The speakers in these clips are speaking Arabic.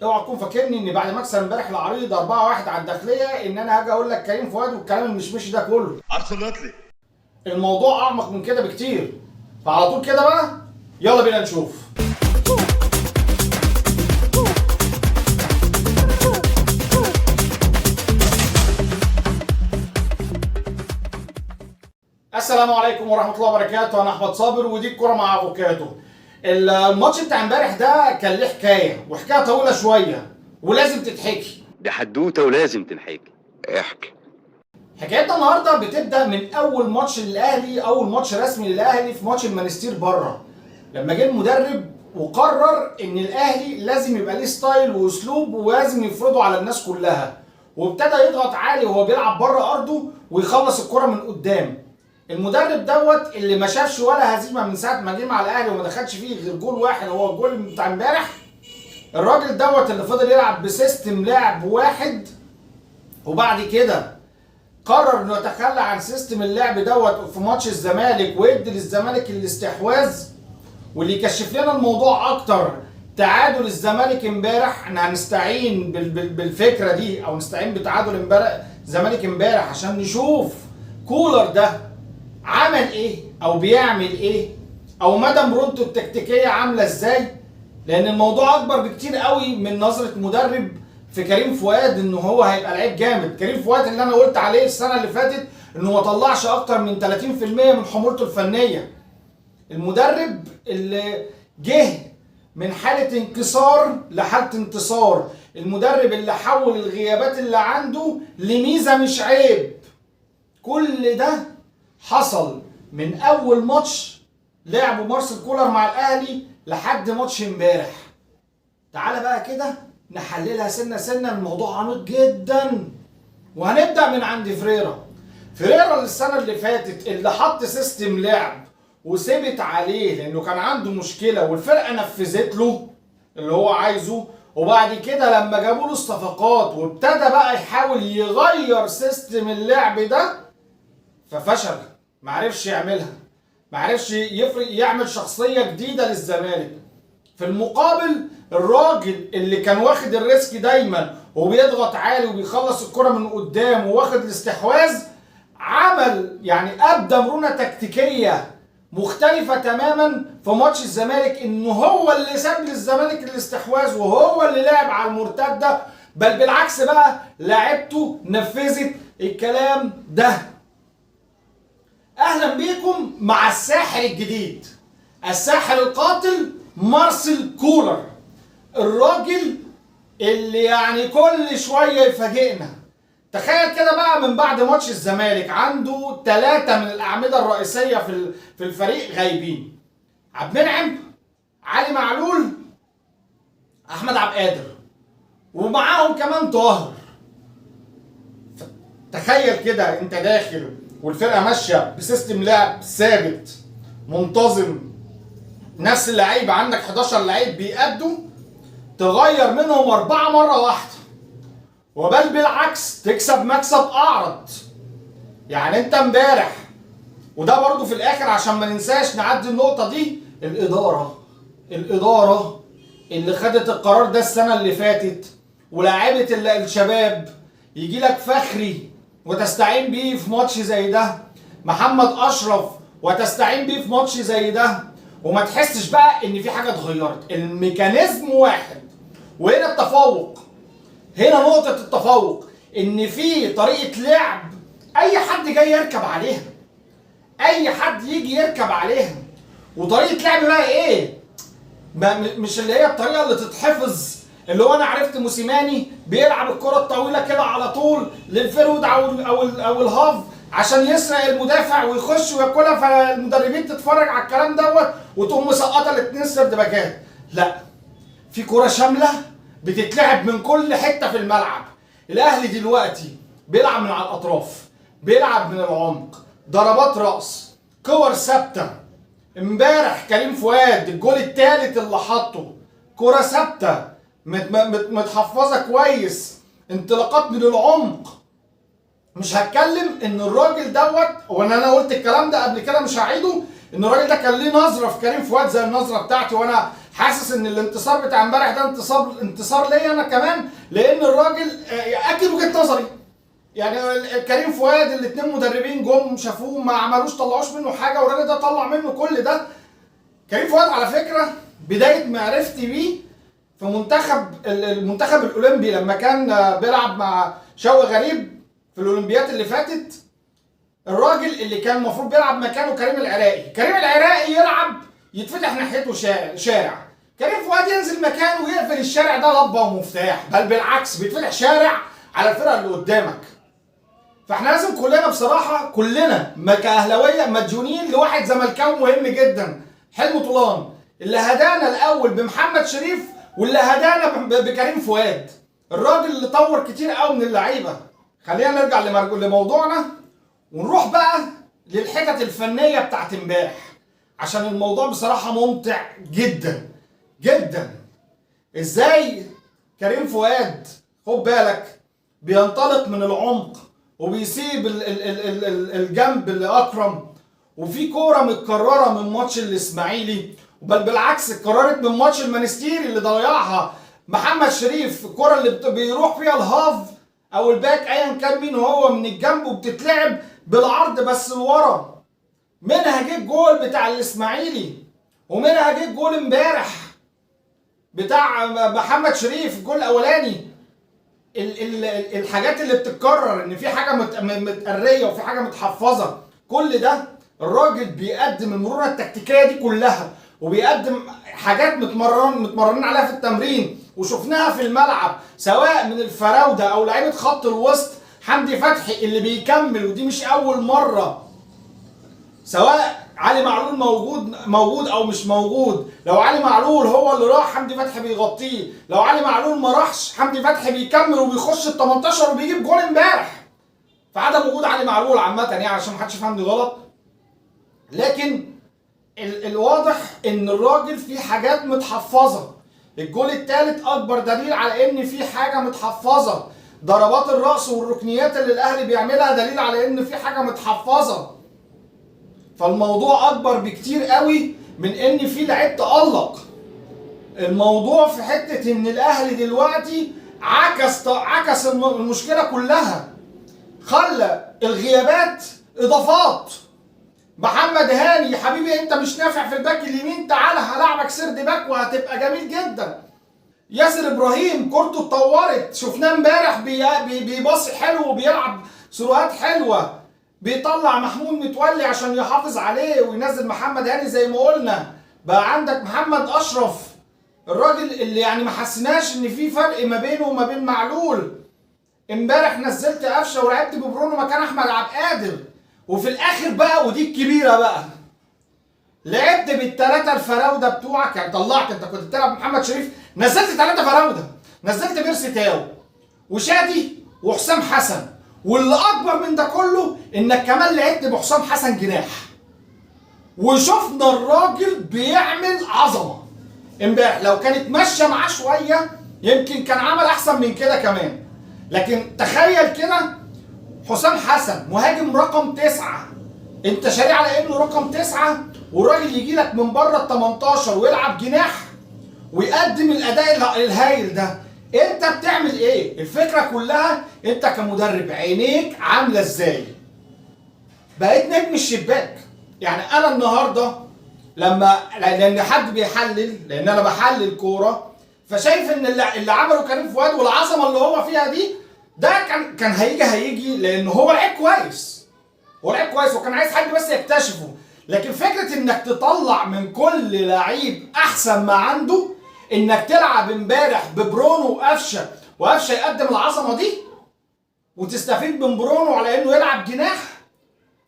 اوعى تكون فاكرني ان بعد مكسب امبارح العريض 4-1 على الداخليه ان انا هاجي اقول لك كريم فؤاد والكلام المشمشي ده كله. ابسولوتلي. الموضوع اعمق من كده بكتير، فعلى طول كده بقى يلا بينا نشوف. السلام عليكم ورحمه الله وبركاته، انا احمد صابر ودي الكوره مع افوكاتو. الماتش بتاع امبارح ده كان ليه حكايه وحكايه طويله شويه ولازم تتحكي. دي حدوته ولازم تنحكي. احكي. حكايتنا النهارده بتبدا من اول ماتش للاهلي، اول ماتش رسمي للاهلي في ماتش المانستير بره، لما جه المدرب وقرر ان الاهلي لازم يبقى ليه ستايل واسلوب ولازم يفرضه على الناس كلها، وابتدى يضغط عالي وهو بيلعب بره ارضه ويخلص الكره من قدام. المدرب دوت اللي ما شافش ولا هزيمه من ساعه ما جه مع الاهلي وما دخلش فيه غير جول واحد هو الجول بتاع امبارح. الراجل دوت اللي فضل يلعب بسيستم لعب واحد وبعد كده قرر انه يتخلى عن سيستم اللعب دوت في ماتش الزمالك ويدي للزمالك الاستحواذ. واللي يكشف لنا الموضوع اكتر تعادل الزمالك امبارح، احنا هنستعين بالفكره دي او نستعين بتعادل امبارح الزمالك امبارح عشان نشوف كولر ده عمل ايه او بيعمل ايه او مدى مرونته التكتيكيه عامله ازاي، لان الموضوع اكبر بكتير قوي من نظره مدرب في كريم فؤاد انه هو هيبقى لعيب جامد. كريم فؤاد اللي انا قلت عليه السنه اللي فاتت انه ما طلعش اكتر من 30% من حمولته الفنيه. المدرب اللي جه من حاله انكسار لحاله انتصار، المدرب اللي حول الغيابات اللي عنده لميزه مش عيب. كل ده حصل من اول ماتش لعبه مارسيل كولر مع الاهلي لحد ماتش امبارح. تعالى بقى كده نحللها سنه سنه، الموضوع عميق جدا. وهنبدا من عند فريرا السنه اللي فاتت اللي حط سيستم لعب وثبت عليه لانه كان عنده مشكله والفرقه نفذت له اللي هو عايزه، وبعد كده لما جابوا له الصفقات وابتدى بقى يحاول يغير سيستم اللعب ده ففشل، معرفش يعملها، معرفش يعمل شخصيه جديده للزمالك. في المقابل الراجل اللي كان واخد الريسك دايما وبيضغط عالي وبيخلص الكره من قدام وواخد الاستحواذ عمل يعني ابدى مرونه تكتيكيه مختلفه تماما في ماتش الزمالك، انه هو اللي ساب للزمالك الاستحواذ وهو اللي لعب على المرتده، بل بالعكس بقى لعبته نفذت الكلام ده. اهلا بيكم مع الساحر الجديد، الساحر القاتل مارسيل كولر، الراجل اللي يعني كل شويه يفاجئنا. تخيل كده بقى من بعد ماتش الزمالك عنده 3 من الاعمده الرئيسيه في الفريق غايبين: عبد المنعم، علي معلول، احمد عبد القادر، ومعاهم كمان طاهر. تخيل كده انت داخل والفرقه ماشيه بسيستم لعب ثابت منتظم، نفس اللعيبه عندك 11 لعيب بيأدوا، تغير منهم 4 مره واحده، وبل بالعكس تكسب مكسب اعرض. يعني انت امبارح، وده برضو في الاخر عشان ما ننساش نعدي النقطه دي، الاداره اللي خدت القرار ده السنه اللي فاتت ولاعيبه الشباب، يجي لك فخري وتستعين بيه في ماتش زي ده، محمد اشرف وتستعين بيه في ماتش زي ده، وما تحسش بقى ان في حاجه اتغيرت، الميكانيزم واحد. وهنا التفوق، هنا نقطه التفوق، ان في طريقه لعب اي حد جاي يركب عليها، اي حد يجي يركب عليها. وطريقه لعب بقى ايه؟ مش اللي هي الطريقه اللي تتحفظ، اللي هو انا عرفت موسيماني بيلعب الكره الطويله كده على طول للفيرود او الهاف عشان يسرق المدافع ويخش وياكلها، فالمدربين تتفرج على الكلام دوت وتقوم مسقطه الاثنين سرد باكات. لا، في كره شامله بتتلعب من كل حته في الملعب. الاهلي دلوقتي بيلعب من على الاطراف، بيلعب من العمق، ضربات راس، كور ثابته. امبارح كريم فؤاد الجول الثالث اللي حطه كره ثابته متحفظه كويس، انطلاقات من العمق. مش هتكلم ان الراجل دوت، وانا قلت الكلام ده قبل كده مش هعيده، ان الراجل ده كان ليه نظره في كريم فؤاد زي النظره بتاعتي، وانا حاسس ان الانتصار بتاع امبارح ده انتصار ليا انا كمان، لان الراجل اكد وجهه نظري. يعني كريم فؤاد الاثنين مدربين جم شافوه ما عملوش طلعوش منه حاجه، والراجل ده طلع منه كل ده. كريم فؤاد على فكره بدايه معرفتي بيه في المنتخب الاولمبي لما كان بيلعب مع شوقي غريب في الاولمبيات اللي فاتت. الراجل اللي كان المفروض بيلعب مكانه كريم العراقي يلعب يتفتح ناحيته شارع، كريم فؤاد ينزل مكانه ويقفل الشارع ده ضبه ومفتاح، بل بالعكس بيتفتح شارع على الفرقه اللي قدامك. فاحنا لازم كلنا بصراحه كلنا كاهلاويه مديونين لواحد زملكاوي مهم جدا، حلمي طولان، اللي هدانا الاول بمحمد شريف واللي هدانا بكريم فؤاد، الراجل اللي طور كتير قوي من اللعيبه. خلينا نرجع لموضوعنا ونروح بقى للحتت الفنيه بتاعت امبارح، عشان الموضوع بصراحه ممتع جدا جدا. ازاي كريم فؤاد خد بالك بينطلق من العمق وبيسيب الجنب لاكرم، وفي كوره متكرره من ماتش الاسماعيلي، بل بالعكس اتكررت من ماتش المنستيري اللي ضيعها محمد شريف، الكوره اللي بيروح فيها الهاف او الباك ايا كان مين هو من الجنب وبتتلعب بالعرض بس لورا. منها جه الجول بتاع الاسماعيلي، ومنها جه الجول امبارح بتاع محمد شريف الجول الاولاني. الحاجات اللي بتتكرر ان في حاجه متقريه وفي حاجه متحفظه، كل ده الراجل بيقدم المرونه التكتيكيه دي كلها، وبيقدم حاجات متمرنين عليها في التمرين وشفناها في الملعب، سواء من الفراوده او لعيبه خط الوسط حمدي فتحي اللي بيكمل، ودي مش اول مره، سواء علي معلول موجود او مش موجود. لو علي معلول هو اللي راح حمدي فتحي بيغطيه، لو علي معلول ما راحش حمدي فتحي بيكمل وبيخش ال 18 وبيجيب جول امبارح. فعدم وجود علي معلول عامه يعني عشان ما حدش يفهمني غلط، لكن الواضح ان الراجل في حاجات متحفظه. الجول الثالث اكبر دليل على ان في حاجه متحفظه، ضربات الراس والركنيات اللي الاهلي بيعملها دليل على ان في حاجه متحفظه. فالموضوع اكبر بكتير قوي من ان في لعيب تألق. الموضوع في حته ان الاهلي دلوقتي عكس المشكله كلها، خلى الغيابات اضافات. محمد هاني يا حبيبي انت مش نافع في الباك اليمين، تعالى هلعبك سرد باك وهتبقى جميل جدا. ياسر ابراهيم كورته اتطورت، شفناه امبارح بيباصي حلو وبيلعب سروهات حلوه، بيطلع محمود متولي عشان يحافظ عليه وينزل محمد هاني زي ما قلنا. بقى عندك محمد اشرف الراجل اللي يعني ما حسيناش ان في فرق ما بينه وما بين معلول. امبارح نزلت قفشه ولعبت ببرونو مكان احمد عبد القادر، وفي الاخر بقى ودي الكبيره بقى لعبت بالثلاثه الفراوده بتوعك. يعني طلعت، انت كنت بتلعب محمد شريف نزلت ثلاثه فراوده، نزلت بيرسي تاو وشادي وحسام حسن، واللي اكبر من ده كله انك كمان لعبت بحسام حسن جناح، وشفنا الراجل بيعمل عظمه امبارح. لو كانت ماشيه معاه شويه يمكن كان عمل احسن من كده كمان. لكن تخيل كده حسام حسن مهاجم رقم 9، انت شاري على انه رقم 9، والراجل يجي لك من بره ال 18 ويلعب جناح ويقدم الاداء الهايل ده. انت بتعمل ايه؟ الفكره كلها انت كمدرب عينيك عامله ازاي؟ بقيت نجم الشباك. يعني انا النهارده لان حد بيحلل، لان انا بحلل كوره، فشايف ان اللي عمله كريم فؤاد والعظمه اللي هو فيها دي ده كان هيجي لان هو لعيب كويس، وكان عايز حد بس يكتشفه. لكن فكره انك تطلع من كل لعيب احسن ما عنده، انك تلعب امبارح ببرونو وقفشه يقدم العظمه دي وتستفيد من برونو على انه يلعب جناح،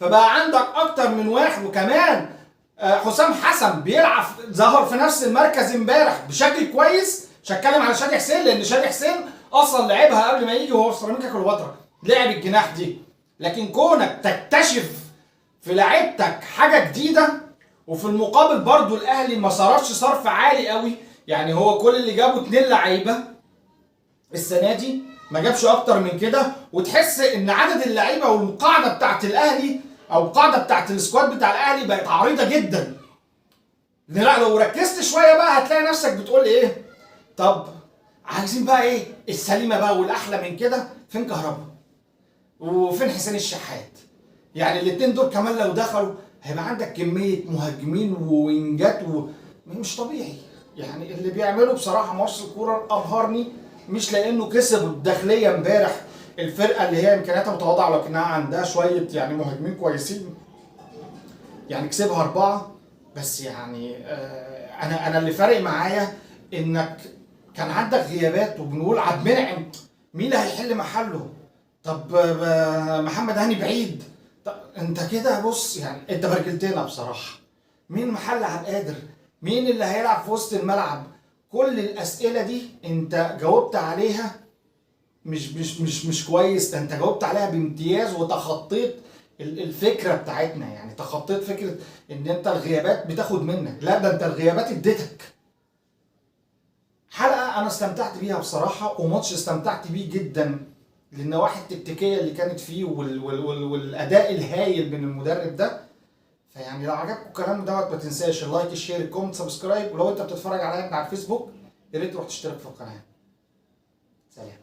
فبقى عندك اكتر من واحد. وكمان حسام حسن بيلعب ظهر في نفس المركز امبارح بشكل كويس. مش هتكلم على شادي حسين لان شادي حسين اصلا لعبها قبل ما يجي وهو في سيراميكا كليوباترا، لعب الجناح دي. لكن كونك تكتشف في لعيبتك حاجه جديده، وفي المقابل برضو الاهلي ما صرفش صرف عالي قوي. يعني هو كل اللي جابه 2 لعيبه السنه دي، ما جابش اكتر من كده. وتحس ان عدد اللعيبه والقاعده بتاعت الاهلي او القاعده بتاعت السكواد بتاع الاهلي بقت عريضه جدا. لا لو ركزت شويه بقى هتلاقي نفسك بتقول ايه؟ طب عايزين بقى ايه السليمه بقى والاحلى من كده؟ فين كهربا؟ وفين حسين الشحات؟ يعني الاتنين دول كمان لو دخلوا هيبقى عندك كميه مهاجمين ووينجات مش طبيعي. يعني اللي بيعمله بصراحه ماتش الكوره ابهرني، مش لانه كسب الداخليه امبارح الفرقه اللي هي امكانياتها متواضعه لكنها عندها شويه يعني مهاجمين كويسين، يعني كسبها 4. بس يعني انا اللي فارق معايا انك كان عندك غيابات، وبنقول عبد المنعم مين اللي هيحل محله؟ طب محمد هاني بعيد. طب انت كده بص يعني انت برجلتنا بصراحه. مين محل عبد القادر؟ مين اللي هيلعب في وسط الملعب؟ كل الاسئله دي انت جاوبت عليها مش كويس، ده انت جاوبت عليها بامتياز وتخطيت الفكره بتاعتنا. يعني تخطيت فكره ان انت الغيابات بتاخد منك، لا ده انت الغيابات اديتك. حلقه انا استمتعت بيها بصراحه، وماتش استمتعت بيه جدا للنواحي التكتيكيه اللي كانت فيه والاداء الهايل من المدرب ده. فيعني لو عجبكم الكلام دوت ما تنساش اللايك الشير الكومنت سبسكرايب، ولو انت بتتفرج عليا من على الفيسبوك يا ريت تروح تشترك في القناه. سلام.